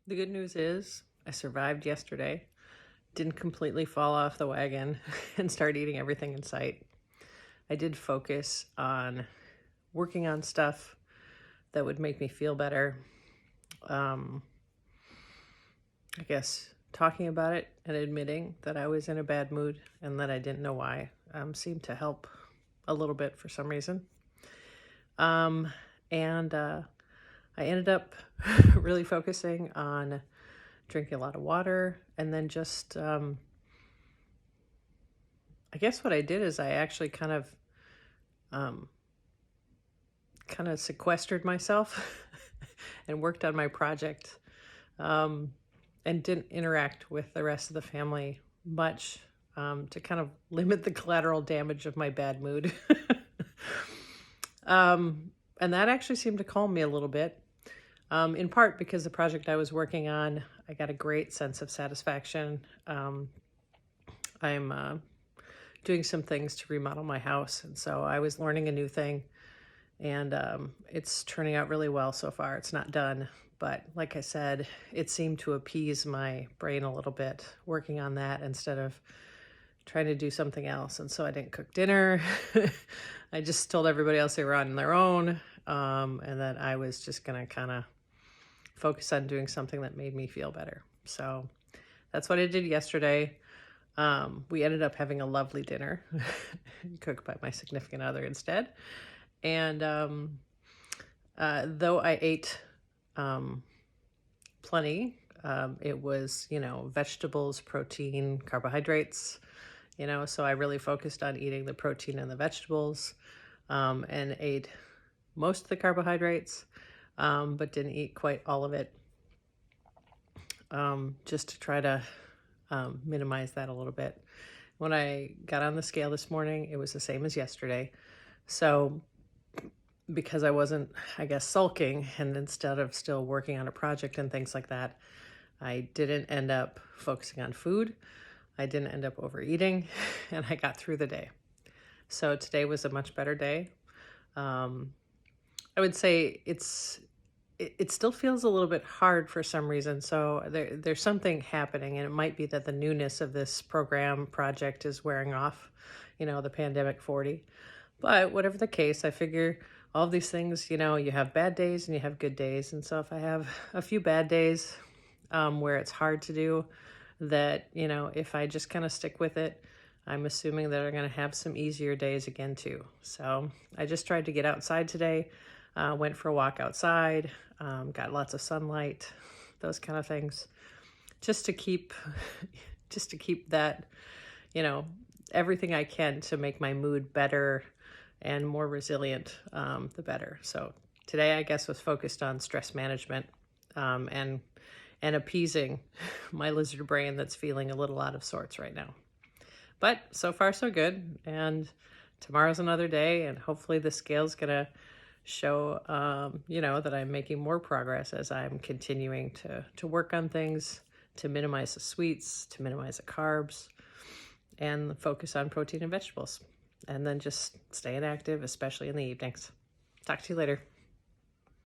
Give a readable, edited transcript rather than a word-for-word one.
The good news is I survived yesterday, didn't completely fall off the wagon and start eating everything in sight. I did focus on working on stuff that would make me feel better. Um, I guess talking about it and admitting that I was in a bad mood and that I didn't know why seemed to help a little bit for some reason. And I ended up really focusing on drinking a lot of water, and then just I guess what I did is I actually um, kind of sequestered myself and worked on my project, um, and didn't interact with the rest of the family much, to kind of limit the collateral damage of my bad mood. And that actually seemed to calm me a little bit, in part because the project I was working on, I got a great sense of satisfaction. I'm doing some things to remodel my house, and so I was learning a new thing, and it's turning out really well so far. It's not done, but like I said, it seemed to appease my brain a little bit working on that instead of trying to do something else. And so I didn't cook dinner. I just told everybody else they were on their own, and that I was just gonna kind of focus on doing something that made me feel better. So that's what I did yesterday. We ended up having a lovely dinner cooked by my significant other instead. And though I ate plenty, it was, vegetables, protein, carbohydrates, so I really focused on eating the protein and the vegetables, and ate most of the carbohydrates, but didn't eat quite all of it, just to try to minimize that a little bit. When I got on the scale this morning, it was the same as yesterday. So because I wasn't, I guess, sulking, and instead of still working on a project and things like that, I didn't end up focusing on food. I didn't end up overeating, and I got through the day. So today was a much better day. I would say it still feels a little bit hard for some reason. So there's something happening, and it might be that the newness of this project is wearing off, the pandemic 40. But whatever the case, I figure all of these things, you have bad days and you have good days. And so if I have a few bad days, where it's hard to do that, if I just kind of stick with it, I'm assuming that I'm going to have some easier days again too. So I just tried to get outside today, went for a walk outside, got lots of sunlight, those kind of things, just to keep that, everything I can to make my mood better and more resilient, the better. So today, I guess, was focused on stress management, and appeasing my lizard brain that's feeling a little out of sorts right now. But so far, so good. And tomorrow's another day, and hopefully the scale's gonna show, that I'm making more progress as I'm continuing to work on things, to minimize the sweets, to minimize the carbs, and focus on protein and vegetables. And then just staying active, especially in the evenings. Talk to you later.